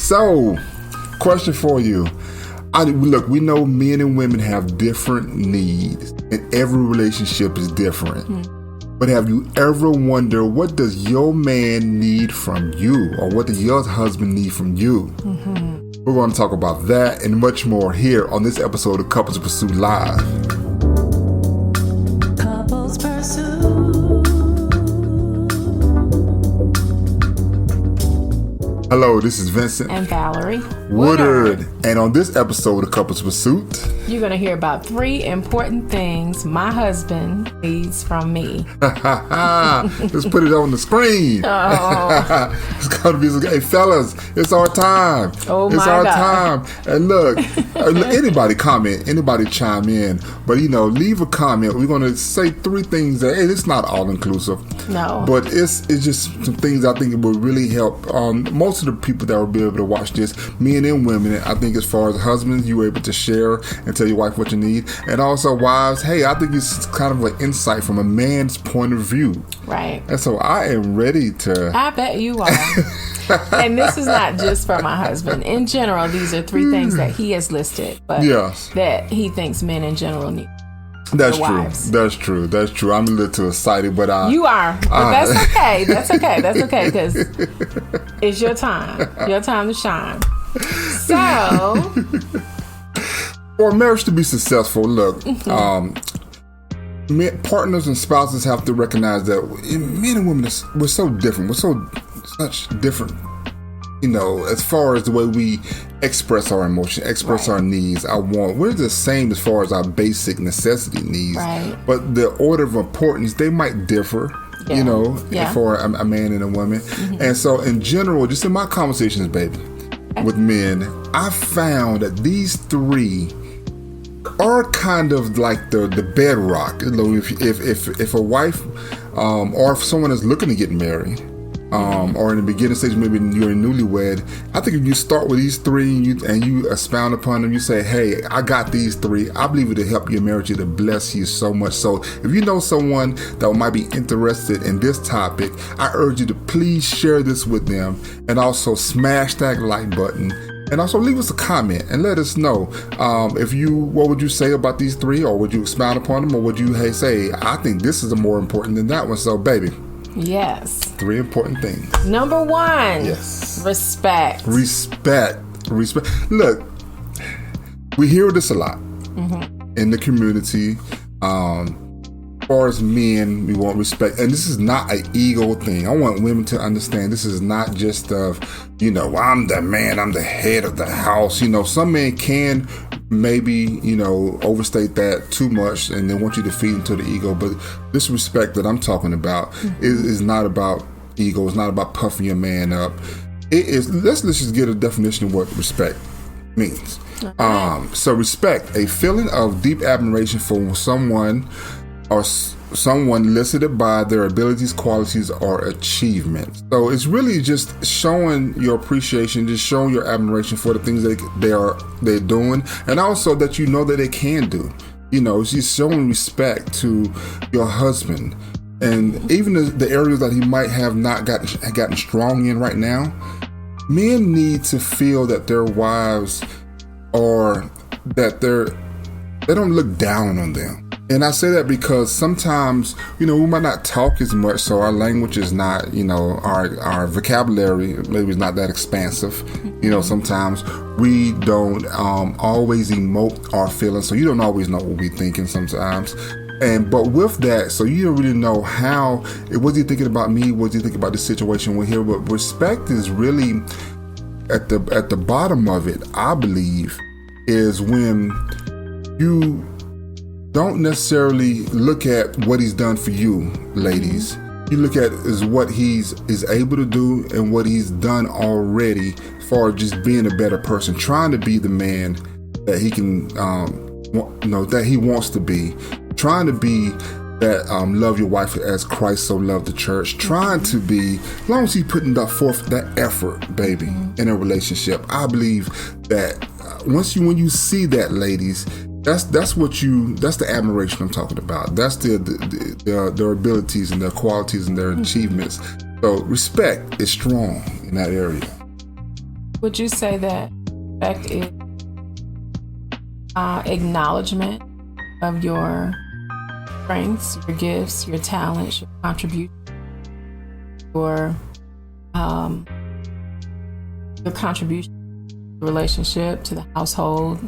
So, question for you. Look, we know men and women have different needs, and every relationship is different. But have you ever wondered, what does your man need from you, or what does your husband need from you? We're going to talk about that and much more here on this episode of Couples Pursuit Live. Couples Pursuit. Hello, this is Vincent and Valerie Woodard. And on this episode of Couples Pursuit, you're going to hear about 3 important things my husband needs from me. Let's put it on the screen. Oh. It's going to be, hey fellas, it's our time. Oh it's my our God. time. And look, anybody comment, anybody chime in, but leave a comment. We're going to say 3 things that, hey, it's not all inclusive. No. But it's just some things I think it will really help most of the people that will be able to watch this, men and women. I think as far as husbands, you were able to share and tell your wife what you need. And also wives, hey, I think it's kind of an insight from a man's point of view. Right. And so I am ready to... I bet you are. And this is not just for my husband. In general, these are 3 things that he has listed, but Yes. that he thinks men in general need. That's The true. wives. That's true. That's true. I'm a little too excited, but You are. But that's okay. That's okay. That's okay, because it's your time. Your time to shine. So... for a marriage to be successful, look, partners and spouses have to recognize that men and women, we're so different. We're such different, as far as the way we express our emotion, express our needs, our want. We're the same as far as our basic necessity needs. Right. But the order of importance, they might differ. For a man and a woman. And so in general, just in my conversations, baby, with men, I found that these 3 are kind of like the bedrock. If a wife or if someone is looking to get married, or in the beginning stage, maybe you're a newlywed, I think if you start with these 3 and you expound upon them, you say, hey, I got these 3, I believe it'll help your marriage, it'll bless you so much. So if you know someone that might be interested in this topic, I urge you to please share this with them, and also smash that like button. And also leave us a comment and let us know what would you say about these 3, or would you expound upon them, or would you say, I think this is more important than that one. So baby, Yes. 3 important things. Number 1. Yes. Respect. Respect. Look, we hear this a lot in the community. As far as men, we want respect, and this is not an ego thing. I want women to understand this is not just I'm the man, I'm the head of the house. Some men can maybe overstate that too much, and they want you to feed into the ego. But this respect that I'm talking about is not about ego. It's not about puffing your man up. It is. Let's just get a definition of what respect means. So respect, a feeling of deep admiration for someone or someone listed by their abilities, qualities, or achievements. So it's really just showing your appreciation, just showing your admiration for the things that they're doing, and also that you know that they can do. It's just showing respect to your husband, and even the areas that he might have not gotten strong in right now. Men need to feel that their wives they don't look down on them. And I say that because sometimes, we might not talk as much, so our language is not, our vocabulary maybe is not that expansive. Sometimes we don't always emote our feelings, so you don't always know what we're thinking sometimes. But with that, so you don't really know was he thinking about me? Was he thinking about the situation we're here? But respect is really at the bottom of it, I believe, is when you don't necessarily look at what he's done for you, ladies. You look at is what he's able to do and what he's done already for just being a better person, trying to be the man that he can, that he wants to be, trying to be that love your wife as Christ so loved the church, trying to be, as long as he's putting forth that effort, baby, in a relationship. I believe that when you see that, ladies, that's the admiration I'm talking about. That's their abilities and their qualities and their achievements. So respect is strong in that area. would you say that respect is acknowledgement of your strengths, your gifts, your talents, your contributions, your contribution to the relationship, to the household,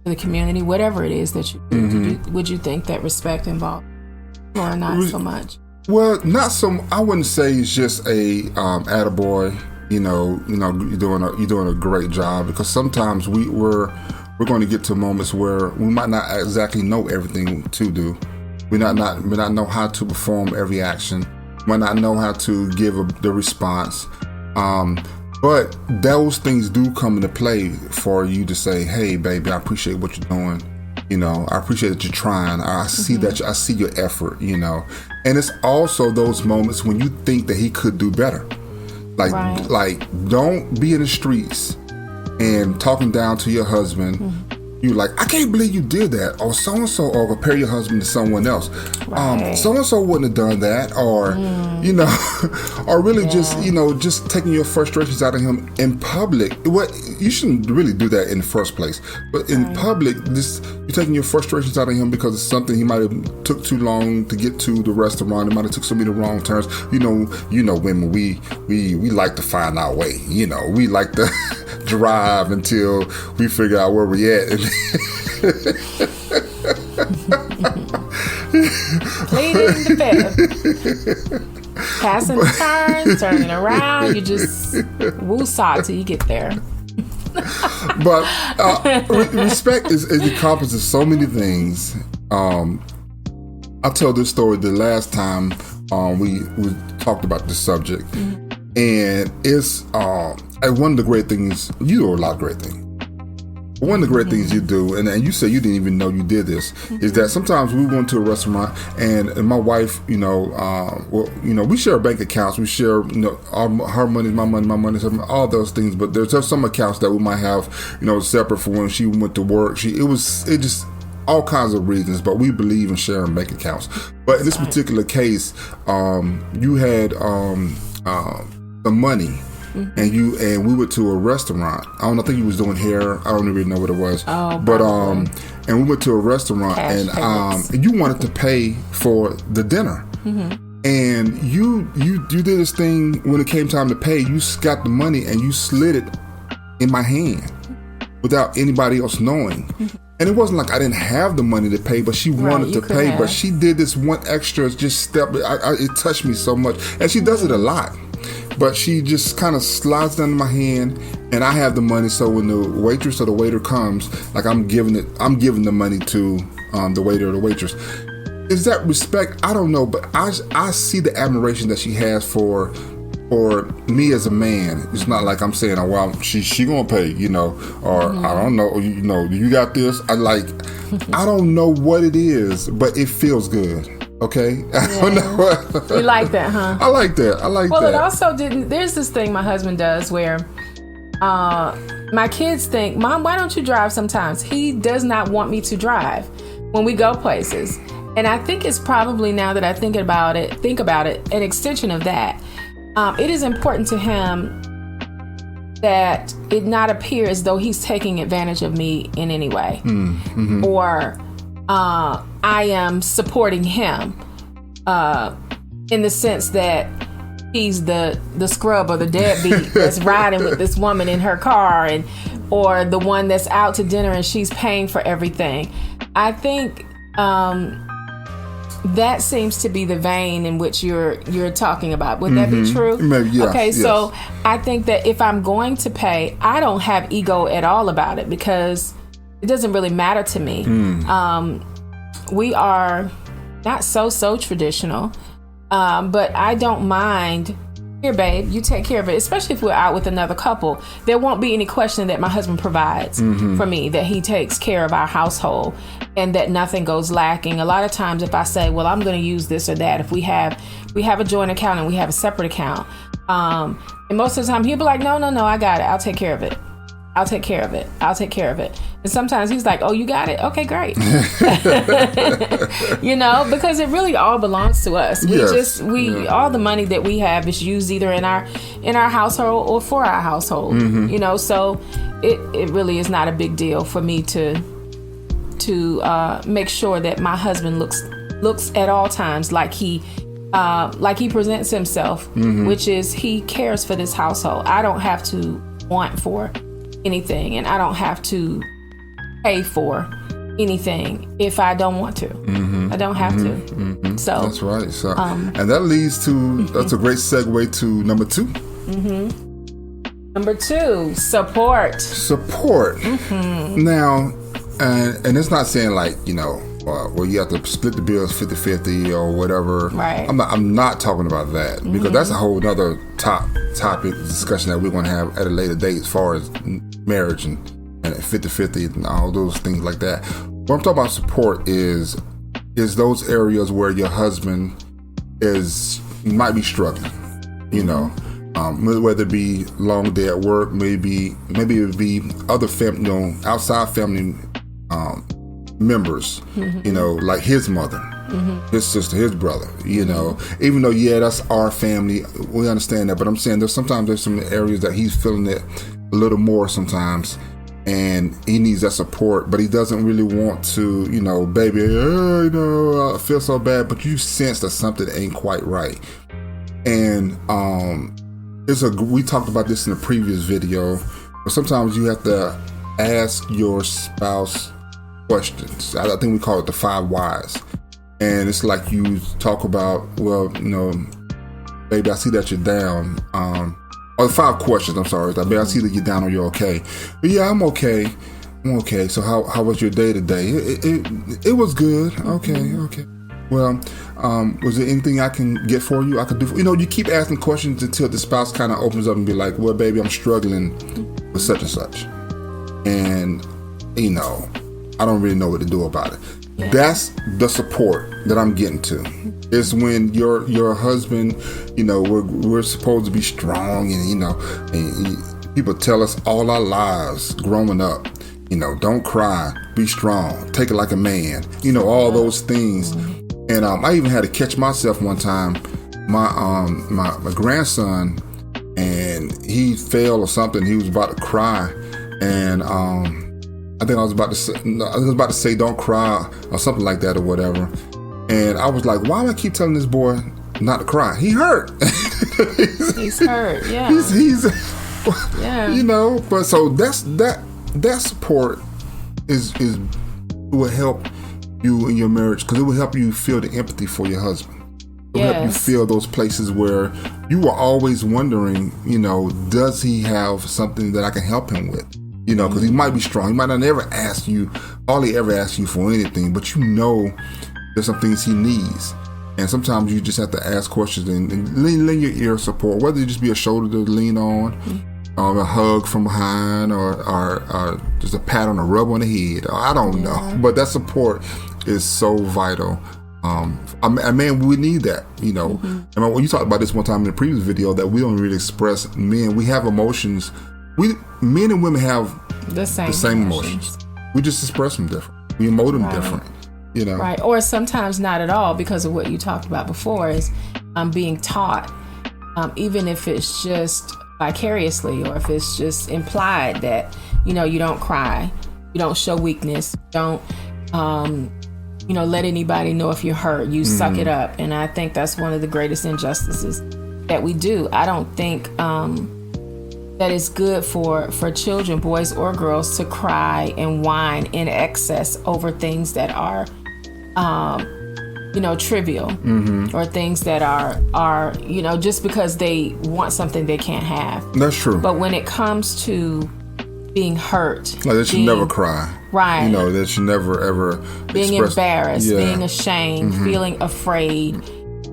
to the community, whatever it is that you do? Would you think that respect involved, or not so much? Well, not so. I wouldn't say it's just a attaboy. You're doing a great job, because sometimes we're going to get to moments where we might not exactly know everything to do. We not know how to perform every action. We might not know how to give the response. But those things do come into play for you to say, "Hey, baby, I appreciate what you're doing. I appreciate that you're trying. I see that I see your effort. And it's also those moments when you think that he could do better. Like, don't be in the streets and talking down to your husband. You like, I can't believe you did that, or so and so, or compare your husband to someone else. So and so wouldn't have done that, or or really just taking your frustrations out of him in public. What you shouldn't really do that in the first place, but in public, you're taking your frustrations out of him because it's something he might have took too long to get to the restaurant. He might have took so many wrong turns. Women, we like to find our way. We like to drive until we figure out where we at. Pleading the fifth. Passing the turns, turning around, you just woo-saw till you get there. But respect is encompasses so many things. I'll tell this story the last time we talked about this subject. And it's one of the great things, you do a lot of great things. One of the great things you do, and you say you didn't even know you did this, is that sometimes we went to a restaurant and my wife, we share bank accounts, we share, her money, my money, all those things. But there's some accounts that we might have, separate for when she went to work. It just all kinds of reasons, but we believe in sharing bank accounts. But in this particular case, you had the money. And we went to a restaurant. I think he was doing hair. I don't even know what it was. But and we went to a restaurant, and you wanted to pay for the dinner. And you did this thing when it came time to pay. You got the money and you slid it in my hand without anybody else knowing. And it wasn't like I didn't have the money to pay, but she wanted to pay. But she did this one extra step. It touched me so much, and she does it a lot. But she just kind of slides down my hand, and I have the money. So when the waitress or the waiter comes, like I'm giving the money to the waiter or the waitress. Is that respect? I don't know, but I see the admiration that she has for me as a man. It's not like I'm saying, "Oh, well, she gonna pay," or I don't know, you got this. I don't know what it is, but it feels good. Okay. I don't know. You like that, huh? I like that. Well, it also there's this thing my husband does where my kids think, "Mom, why don't you drive sometimes?" He does not want me to drive when we go places. And I think it's probably, now that I think about it, an extension of that. It is important to him that it not appear as though he's taking advantage of me in any way. Or I am supporting him in the sense that he's the scrub or the deadbeat that's riding with this woman in her car, or the one that's out to dinner and she's paying for everything. I think that seems to be the vein in which you're talking about. Would that be true? Maybe, yeah. Okay, yes. So I think that if I'm going to pay, I don't have ego at all about it, because it doesn't really matter to me. We are not so traditional, but I don't mind. Here, babe, you take care of it. Especially if we're out with another couple, there won't be any question that my husband provides for me, that he takes care of our household and that nothing goes lacking. A lot of times, if I say, "Well, I'm going to use this or that," if we have a joint account and we have a separate account, and most of the time he'll be like, "No, I got it. I'll take care of it." I'll take care of it. I'll take care of it. And sometimes he's like, oh, you got it? Okay, great. You know, because it really all belongs to us. All the money that we have is used either in our household or for our household. You know, so it really is not a big deal for me to make sure that my husband looks at all times like he presents himself, which is he cares for this household. I don't have to want for anything, and I don't have to pay for anything if I don't want to. I don't have to. So that's right. So and that leads to that's a great segue to number 2. Number 2, support. Now, and it's not saying like, you know, well, you have to split the bills 50-50 or whatever. Right. I'm not talking about that, because that's a whole other topic discussion that we're going to have at a later date as far as marriage and 50-50 and all those things like that. What I'm talking about support is those areas where your husband might be struggling, you know, whether it be long day at work, maybe it be other family, you know, outside family members, you know, like his mother, his sister, his brother, you know, even though, that's our family, we understand that, but I'm saying there's some areas that he's feeling it a little more sometimes, and he needs that support, but he doesn't really want to, you know, baby, you know, I feel so bad, but you sense that something ain't quite right. And we talked about this in the previous video, but sometimes you have to ask your spouse questions. I think we call it the 5 whys. And it's like you talk about, well, you know, baby, I see that you're down. Or 5 questions, I'm sorry. Baby, I see that you're down or you're okay. But yeah, I'm okay. So how was your day today? It was good. Okay. Well, was there anything I can get for you? I could do, you know, you keep asking questions until the spouse kind of opens up and be like, well, baby, I'm struggling with such and such. And, you know, I don't really know what to do about it. Yeah. That's the support that I'm getting to. It's when your husband, you know, we're supposed to be strong, and, you know, and people tell us all our lives growing up, you know, don't cry, be strong, take it like a man, you know, all those things. And I even had to catch myself one time. My grandson, and he fell or something. He was about to cry, and I think I was about to say don't cry or something like that or whatever. And I was like, why do I keep telling this boy not to cry? He hurt. He's hurt. Yeah. He's yeah. You know, but so that support will help you in your marriage, because it will help you feel the empathy for your husband. It will help you feel those places where you were always wondering, you know, does he have something that I can help him with? You know, because he might be strong. He might not ever ask you, all he ever asks you for anything, but you know there's some things he needs. And sometimes you just have to ask questions and lend your ear support, whether it just be a shoulder to lean on, or a hug from behind, or just a pat on the rub on the head. I don't know. But that support is so vital. Man, we need that, you know. And when you talked about this one time in the previous video, that we don't really express men. We have emotions. Men and women have the same emotions. We just express them different. We emote them different, you know. Right, or sometimes not at all, because of what you talked about before is being taught, even if it's just vicariously, or if it's just implied that, you know, you don't cry, you don't show weakness, don't you know, let anybody know if you're hurt, you suck it up. And I think that's one of the greatest injustices that we do. I don't think that it's good for children, boys or girls, to cry and whine in excess over things that are you know, trivial, or things that are, you know, just because they want something they can't have. That's true. But when it comes to being hurt, like they should never cry. Right. You know, they should never ever being embarrassed, being ashamed, feeling afraid.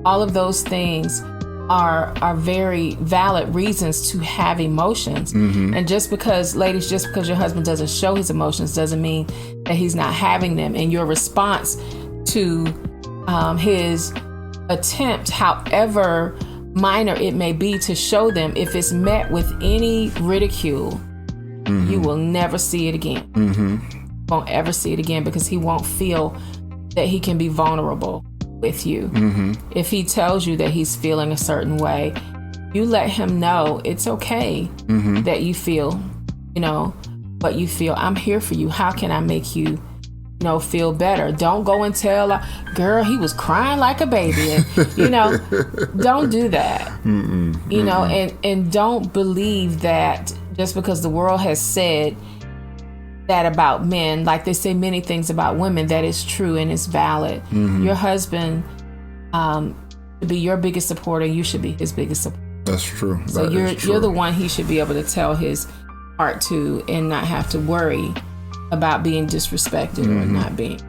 All of those things are very valid reasons to have emotions. And just because your husband doesn't show his emotions doesn't mean that he's not having them. And your response to his attempt, however minor it may be, to show them, if it's met with any ridicule, you will never see it again. Won't ever see it again, because he won't feel that he can be vulnerable with you. If he tells you that he's feeling a certain way, you let him know it's okay that you feel, what you feel. I'm here for you. How can I make you, feel better? Don't go and tell, girl, he was crying like a baby. And, don't do that. And don't believe that just because the world has said that about men, like they say many things about women, that is true and is valid. Your husband should be your biggest supporter. You should be his biggest supporter. That's true. So you're the one he should be able to tell his heart to, and not have to worry about being disrespected or not being.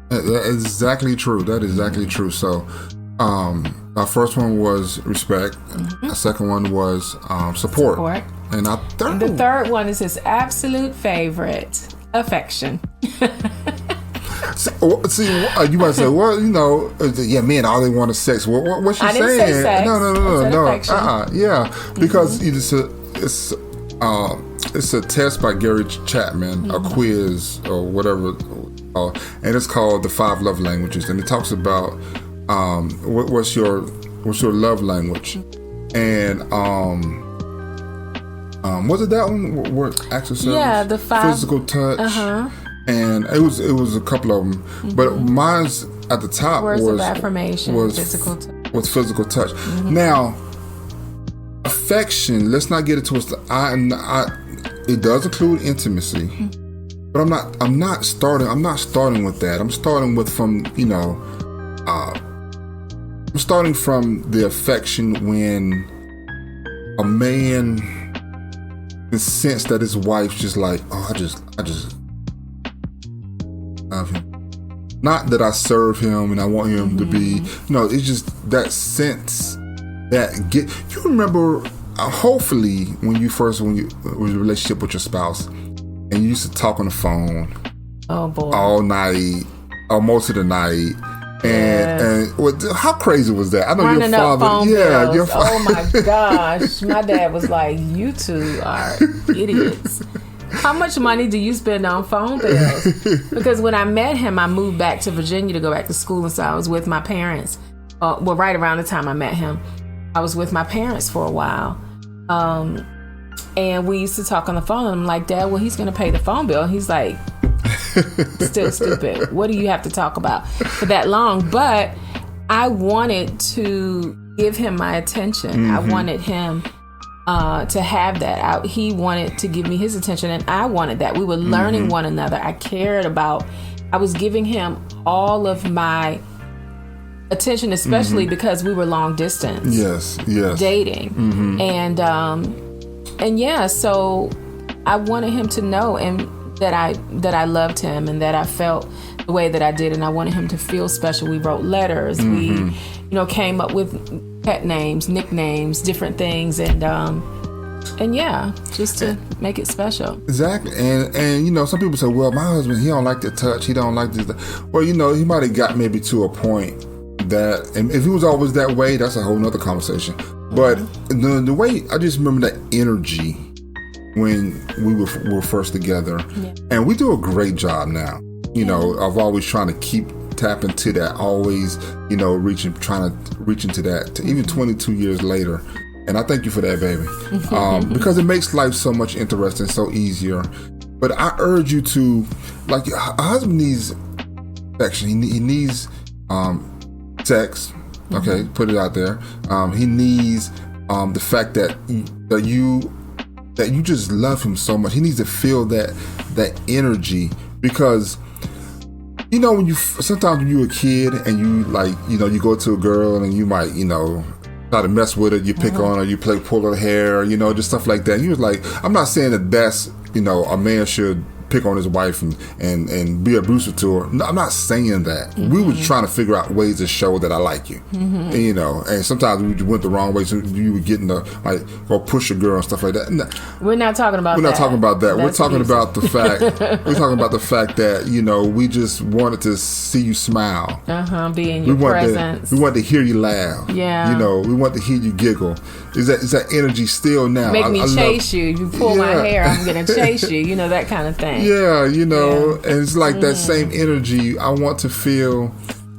That is exactly true. That is exactly true. So our first one was respect. The second one was support. And the third one is his absolute favorite, affection. See, you might say, well, yeah, men, all they want is sex. What's she saying? I didn't say sex. No. Yeah, because it's a test by Gary Chapman, a quiz or whatever, and it's called the 5 Love Languages, and it talks about what's your love language, and was it that one? What acts of service? Yeah, the 5 physical touch. And it was a couple of them, but mine's at the top words of affirmation, physical touch. Was physical touch. Now, affection. Let's not get it twisted. It does include intimacy, but I'm not starting with that. I'm starting with I'm starting from the affection when a man can sense that his wife's just like, I just love him. Not that I serve him and I want him to be. It's just that sense that you remember. Hopefully, when you was in a relationship with your spouse, and you used to talk on the phone, all night, or most of the night. And how crazy was that? I know running your father. Phone bills. Oh my gosh, my dad was like, "You two are idiots." How much money do you spend on phone bills? Because when I met him, I moved back to Virginia to go back to school, and so I was with my parents. Right around the time I met him, I was with my parents for a while, and we used to talk on the phone. And I'm like, Dad, well, he's going to pay the phone bill. He's like, still stupid. What do you have to talk about for that long? But I wanted to give him my attention. I wanted him to have that. He wanted to give me his attention, and I wanted that. We were learning one another. I was giving him all of my attention, especially because we were long distance. Yes. Dating. And so I wanted him to know and that I loved him and that I felt the way that I did, and I wanted him to feel special. We wrote letters. We came up with pet names, nicknames, different things, and just to make it special. Exactly. And some people say, well, my husband, he don't like to touch, he don't like this. Well, he might have got maybe to a point that, and if he was always that way, that's a whole nother conversation. But the way, I just remember that energy when we were first together, and we do a great job now. Of always trying to tap into that, always, trying to reach into that, even 22 years later. And I thank you for that, baby, because it makes life so much interesting, so easier. But I urge you to, like, a husband needs affection. He needs sex. Okay, put it out there. He needs the fact that you just love him so much. He needs to feel that energy, because when sometimes when you're a kid and you go to a girl and you might try to mess with her, you pick on her, you pull her hair, just stuff like that. And you was like, I'm not saying that that's a man should pick on his wife and be abusive to her. No, I'm not saying that. We were trying to figure out ways to show that I like you. And sometimes we went the wrong way, so you were getting go push a girl and stuff like that. No, we're not talking about that. We're not talking about that. We're talking about the fact that we just wanted to see you smile. Be in your presence. We wanted to hear you laugh. Yeah. We wanted to hear you giggle. is that energy still now? Make me chase you. You pull my hair, I'm gonna chase you. You know, that kind of thing. Yeah, you know, and it's like that same energy. I want to feel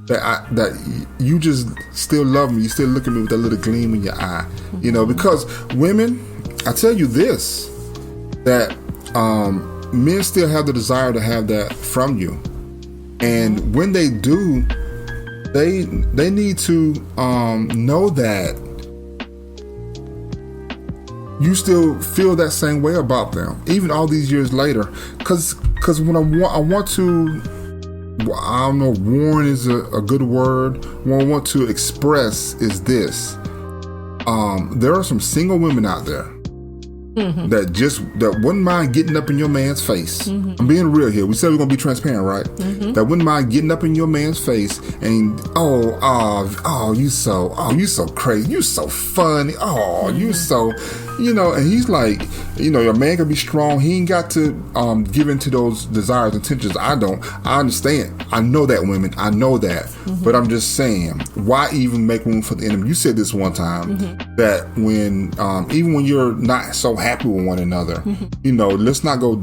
that you just still love me. You still look at me with that little gleam in your eye. You know, because women, I tell you this, that men still have the desire to have that from you, and when they do, they need to know that you still feel that same way about them, even all these years later. Because when I want to, I don't know, warn is a good word. What I want to express is this: there are some single women out there that wouldn't mind getting up in your man's face. I'm being real here. We said we're gonna be transparent, right? That wouldn't mind getting up in your man's face and you so crazy, you so funny, you so, you know. And he's like, you know, your man can be strong. He ain't got to give into those desires and intentions. I understand. I know that, women. I know that. But I'm just saying, why even make room for the enemy? You said this one time that when even when you're not so happy with one another, you know, let's not go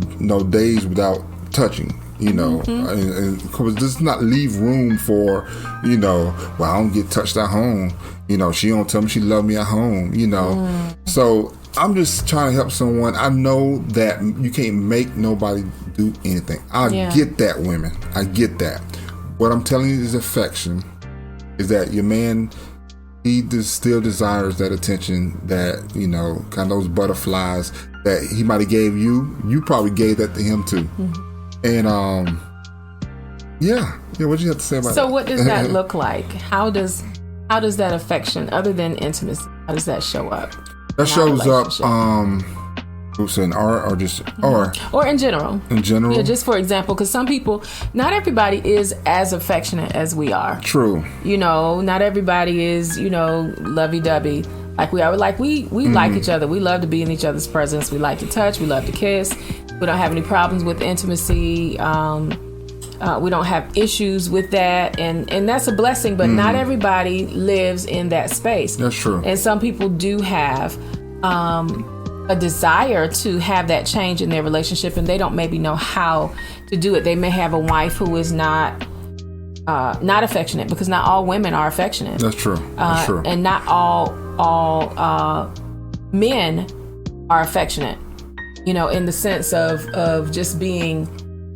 days without touching. You know, and because does not leave room for, you know, well, I don't get touched at home. You know, she don't tell me she love me at home. You know, so I'm just trying to help someone. I know that you can't make nobody do anything. I get that, women. I get that. What I'm telling you is affection. Is that your man? He still desires that attention, that, you know, kind of those butterflies that he might have gave you. You probably gave that to him too. And what you have to say about that? So what does that look like? How does that affection, other than intimacy, how does that show up? That shows up in art or just or in general. In general. Yeah, just for example, because some people, not everybody is as affectionate as we are. True. You know, not everybody is, you know, lovey-dovey like we are. Like we like each other. We love to be in each other's presence. We like to touch. We love to kiss. We don't have any problems with intimacy. We don't have issues with that, and that's a blessing. But not everybody lives in that space. That's true. And some people do have a desire to have that change in their relationship, and they don't maybe know how to do it. They may have a wife who is not affectionate, because not all women are affectionate. That's true. That's true. And not all men are affectionate. You know, in the sense of just being,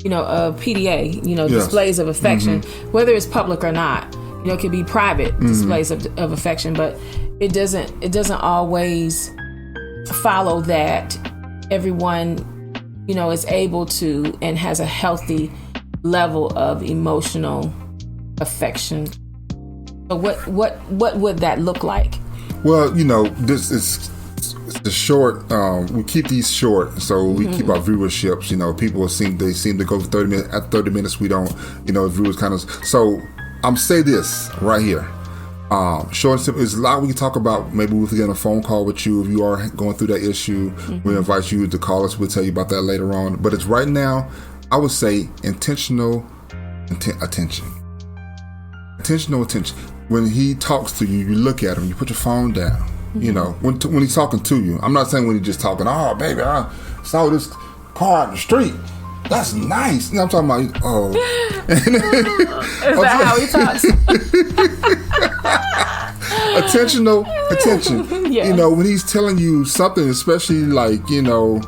you know, a PDA, you know, displays of affection, whether it's public or not. You know, it could be private displays of affection, but it doesn't always follow that everyone, you know, is able to and has a healthy level of emotional affection. So what would that look like? Well, you know, this is the short. We keep these short, so we keep our viewerships. You know, people seem to go for 30 minutes. At 30 minutes, we don't. You know, viewers kind of. So I'm say this right here. Short and simple. There's a lot we can talk about. Maybe we'll get a phone call with you if you are going through that issue. We invite you to call us. We'll tell you about that later on. But it's right now. I would say intentional attention. Intentional attention. When he talks to you, you look at him. You put your phone down. You know, when he's talking to you. I'm not saying when he's just talking, oh, baby, I saw this car out the street. That's nice. You know, I'm talking about, oh. Is that how he talks? Attention. Yes. You know, when he's telling you something, especially like, you know,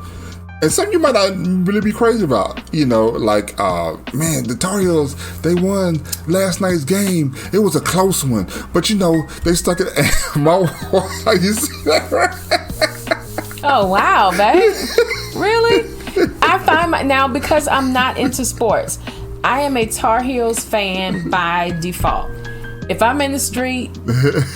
and something you might not really be crazy about, you know, like, man, the Tar Heels, they won last night's game. It was a close one, but you know, they stuck it. My wife, you see that? Oh wow, babe, really? I find now, because I'm not into sports, I am a Tar Heels fan by default. If I'm in the street,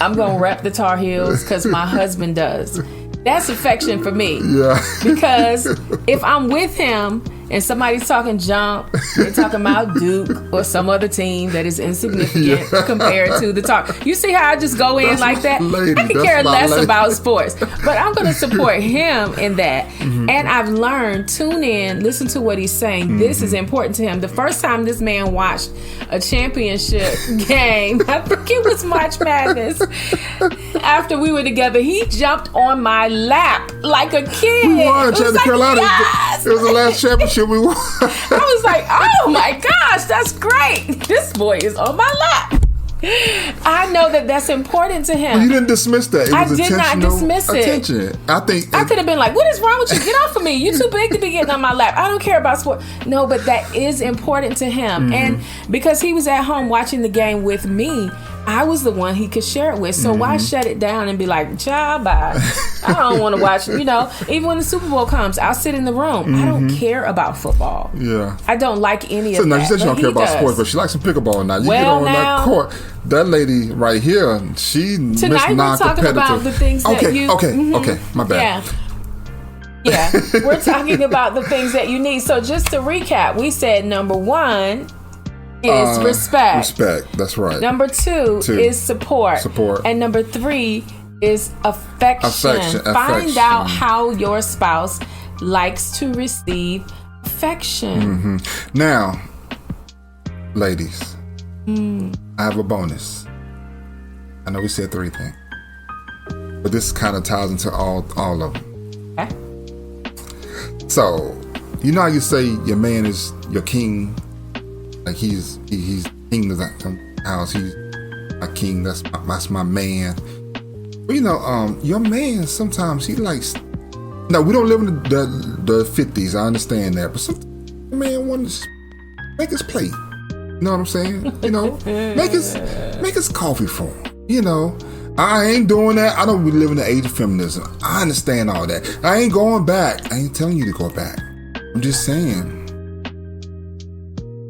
I'm gonna rep the Tar Heels because my husband does. That's affection for me. Yeah. Because if I'm with him and somebody's talking junk, they're talking about Duke or some other team that is insignificant compared to the talk. You see how I just go in like that? Lady, I could care less lady. about sports, but I'm going to support him in that. And I've learned, tune in, listen to what he's saying. This is important to him. The first time this man watched a championship game, I think it was March Madness, after we were together, he jumped on my lap like a kid. We won, It was Chester like, Carolina. yes! It was the last championship we won. I was like, oh my gosh, that's great. This boy is on my lap. I know that that's important to him. You didn't dismiss that. It I was did not intentional dismiss it. attention. I think I could have been like, what is wrong with you? Get off of me. You're too big to be getting on my lap. I don't care about sport. No, but that is important to him. And because he was at home watching the game with me, I was the one he could share it with. So why shut it down and be like, child, bye. I don't want to watch, even when the Super Bowl comes, I'll sit in the room. I don't care about football. Yeah. I don't like any So of now that. you said you but don't care he about does. sports, but she likes some pickleball now. You get Well, on now- that court. That lady right here, she Tonight missed we're talking non-competitive. about the things that okay, you... Okay, my bad. Yeah. We're talking about the things that you need. So just to recap, we said number 1 is respect. Respect, that's right. Number 2 is support. Support. And number 3 is affection. Find out how your spouse likes to receive affection. Now, ladies, I have a bonus. I know we said 3 things, but this kind of ties into all of them. Okay. So, you know how you say your man is your king? Like he's king of the house. He's a king. That's my man. But your man sometimes he likes. Now we don't live in the 50s. I understand that, but sometimes the man wants to make his plate. You know what I'm saying? Make his coffee for him. I ain't doing that. I don't live in the age of feminism. I understand all that. I ain't going back. I ain't telling you to go back. I'm just saying.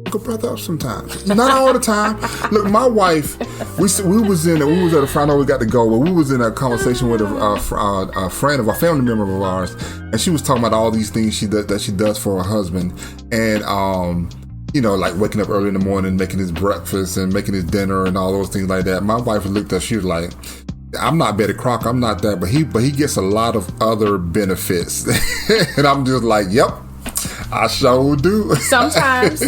Look a brother up sometimes. Not all the time. Look, my wife, we was at a friend. I know we got to go, but we was in a conversation with a friend of a family member of ours, and she was talking about all these things that she does for her husband, and like waking up early in the morning, making his breakfast and making his dinner and all those things like that. My wife looked at, she was like, I'm not Betty Crocker, I'm not that, but he gets a lot of other benefits. And I'm just like, yep, I sure do. Sometimes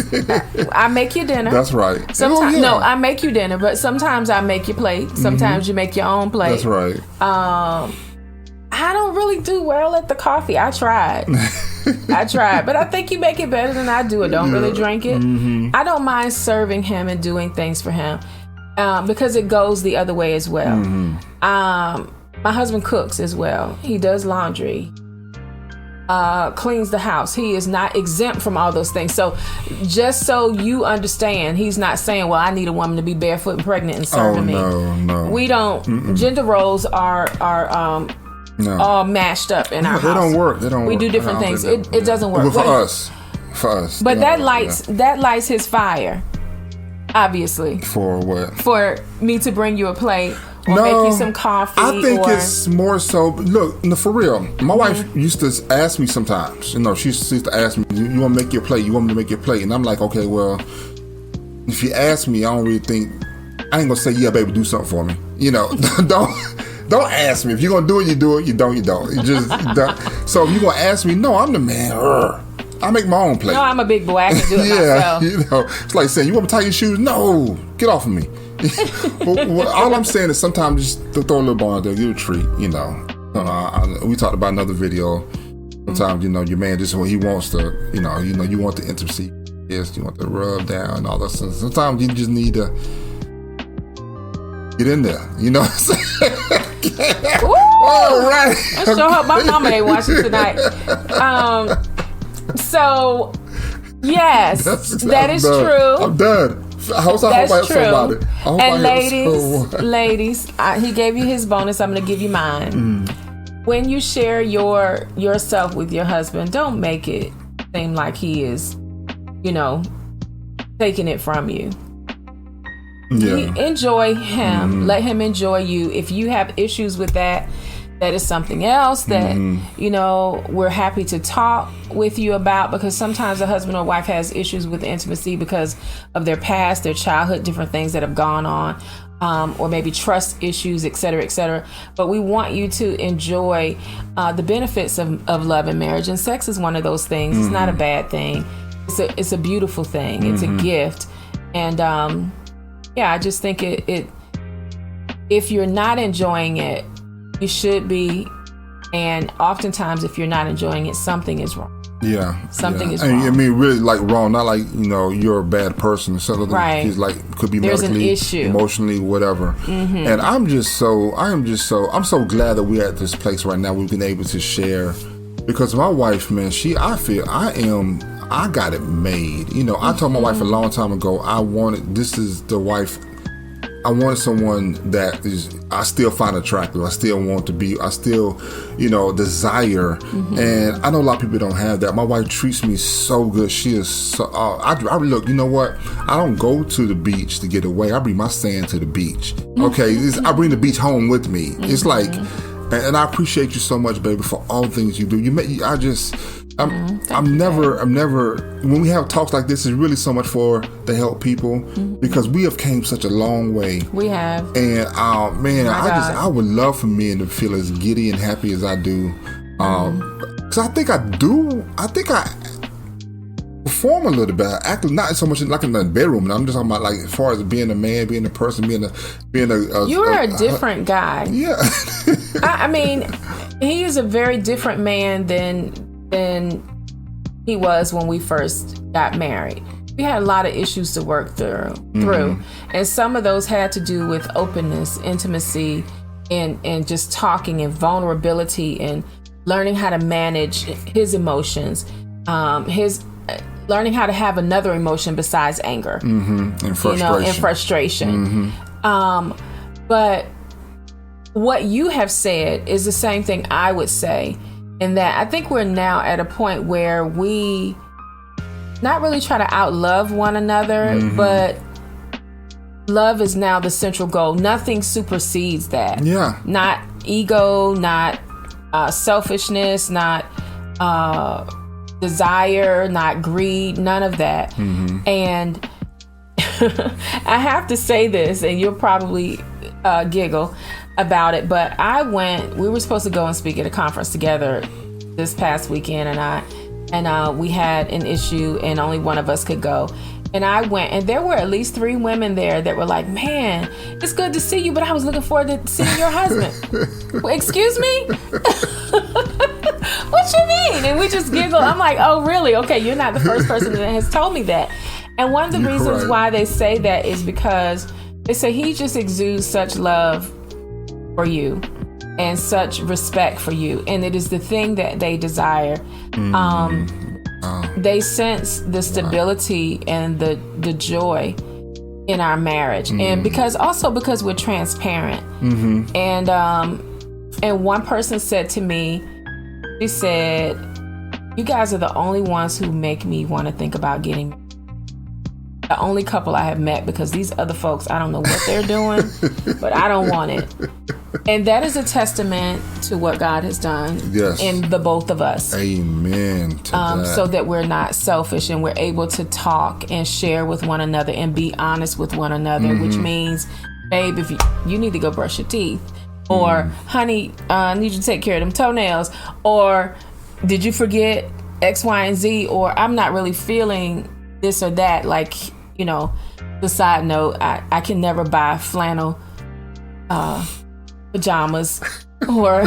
I make you dinner. That's right. Sometimes Oh, yeah. no, I make you dinner, but sometimes I make your plate. Sometimes you make your own plate. That's right. I don't really do well at the coffee. I tried, but I think you make it better than I do. I don't really drink it. I don't mind serving him and doing things for him because it goes the other way as well. My husband cooks as well. He does laundry, cleans the house. He is not exempt from all those things. So just so you understand, he's not saying, well, I need a woman to be barefoot and pregnant and serving me. No. We don't. Gender roles are all mashed up in our house. They don't work. We do different things. It doesn't work. Well, for us. But that lights his fire, obviously. For what? For me to bring you a plate or make you some coffee. I think it's more so. Look, for real. My wife used to ask me sometimes. She used to ask me, "You want to make your plate? You want me to make your plate?" And I'm like, okay, well, if you ask me, I don't really think. I ain't gonna say, yeah, baby, do something for me. Don't ask me. If you're gonna do it, you do it. You don't, you don't. You just don't. So if you're gonna ask me, no, I'm the man. I make my own plate. No, I'm a big boy. I can do it myself. It's like saying, you want me to tie your shoes? No, get off of me. All I'm saying is sometimes just throw a little bone out there, give it a treat. We talked about another video. Sometimes your man just he wants to. You want the intimacy. Yes, you want to rub down and all that stuff. Sometimes you just need to get in there. You know what I'm saying? All right. I sure hope my mama ain't watching tonight. So, yes, that is true. I'm done. I hope I help somebody. And ladies, he gave you his bonus. I'm going to give you mine. When you share yourself with your husband, don't make it seem like he is, taking it from you. Yeah. Enjoy him. Let him enjoy you. If you have issues with that, that is something else that, you know, we're happy to talk with you about, because sometimes a husband or wife has issues with intimacy because of their past, their childhood, different things that have gone on, or maybe trust issues, et cetera, et cetera. But we want you to enjoy the benefits of love and marriage. And sex is one of those things. It's not a bad thing. It's a beautiful thing. It's a gift. And I just think it if you're not enjoying it, you should be, and oftentimes if you're not enjoying it, something is wrong. Something is wrong. I mean, really, like wrong, not like, you know, you're a bad person. Something he's like, could be there's medically, an issue, emotionally, whatever. And I'm so glad that we're at this place right now. We've been able to share, because my wife, man, I got it made. You know, I told my wife a long time ago, I wanted someone that I still find attractive. I still want to be, I still, you know, desire. And I know a lot of people don't have that. My wife treats me so good. She is so, I look, you know what? I don't go to the beach to get away. I bring my sand to the beach. Okay. I bring the beach home with me. It's like, and I appreciate you so much, baby, for all the things you do. I'm never, when we have talks like this, it's really so much to help people, because we have came such a long way. We have. And, I would love for men to feel as giddy and happy as I do. Cause I think I perform a little bit. Actually, not so much like in the bedroom. I'm just talking about, like, as far as being a man, being a person, You're a different guy. Yeah. I mean, he is a very different man than he was when we first got married. We had a lot of issues to work through. And some of those had to do with openness, intimacy, and just talking, and vulnerability, and learning how to manage his emotions, learning how to have another emotion besides anger, and frustration. You know, and frustration. But what you have said is the same thing I would say, in that I think we're now at a point where we not really try to outlove one another, but love is now the central goal. Nothing supersedes that. Yeah. Not ego, not selfishness, not desire, not greed, none of that. And I have to say this, and you'll probably giggle about it, but we were supposed to go and speak at a conference together this past weekend, and we had an issue and only one of us could go. And I went, and there were at least 3 women there that were like, man, it's good to see you, but I was looking forward to seeing your husband. Well, excuse me? What you mean? And we just giggled. I'm like, oh, really? Okay, you're not the first person that has told me that. And one of the reasons why they say that is because they say he just exudes such love for you and such respect for you, and it is the thing that they desire. They sense the stability and the joy in our marriage, and because we're transparent. And one person said to me, she said, "You guys are the only ones who make me want to think about getting married. The only couple I have met, because these other folks, I don't know what they're doing, but I don't want it." And that is a testament to what God has done in the both of us. Amen. So that we're not selfish, and we're able to talk and share with one another and be honest with one another, which means, babe, if you need to go brush your teeth, or honey, I need you to take care of them toenails, or did you forget X, Y, and Z, or I'm not really feeling this or that. Like, you know, the side note, I can never buy flannel pajamas or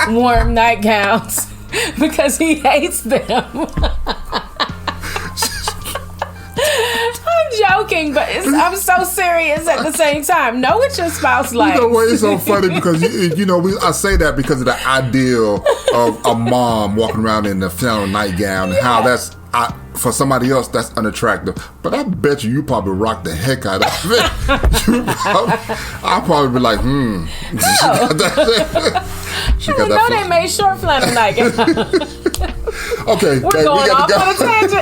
warm nightgowns because he hates them. I'm joking, but I'm so serious at the same time. Know what your spouse likes. You know what? It's so funny because I say that because of the ideal of a mom walking around in a flannel nightgown, and how that's for somebody else that's unattractive. But I bet you probably rock the heck out of it. I'll probably be like, She got that. They made short flannel nightgown. Okay, we're going off on a tangent.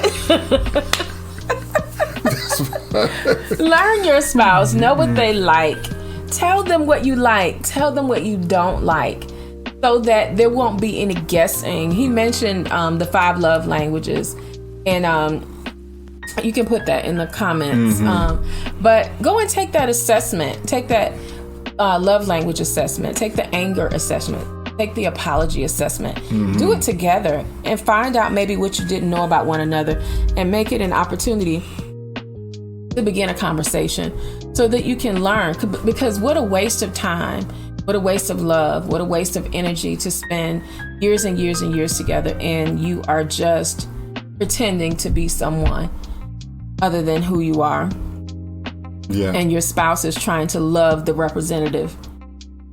Learn your spouse. Know what they like. Tell them what you like. Tell them what you don't like. so that there won't be any guessing. He mentioned the 5 love languages, and you can put that in the comments. But go and take that assessment. Take that love language assessment. Take the anger assessment. Take the apology assessment. Do it together and find out maybe what you didn't know about one another, and make it an opportunity to begin a conversation so that you can learn. Because what a waste of time, what a waste of love, what a waste of energy to spend years and years and years together, and you are just pretending to be someone other than who you are. Yeah. And your spouse is trying to love the representative,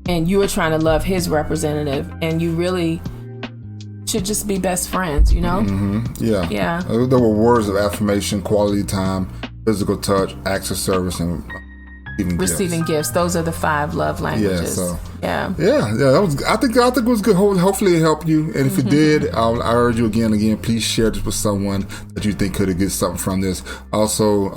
and you are trying to love his representative, and you really should just be best friends, you know? Yeah. Yeah. There were words of affirmation, quality time, physical touch, acts of service, and receiving gifts. Those are the 5 love languages. Yeah. That was. I think it was good. Hopefully, it helped you. And if it did, I urge you again. Please share this with someone that you think could get something from this. Also,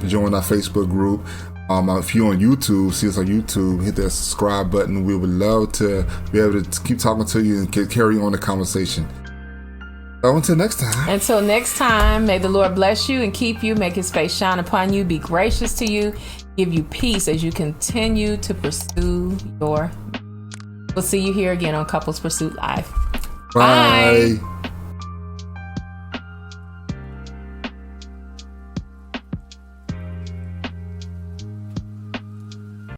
join our Facebook group. If you're on YouTube, see us on YouTube. Hit that subscribe button. We would love to be able to keep talking to you and carry on the conversation. So until next time. Until next time, may the Lord bless you and keep you, make his face shine upon you, be gracious to you, give you peace as you continue to pursue your... We'll see you here again on Couples Pursuit Live. Bye. Bye.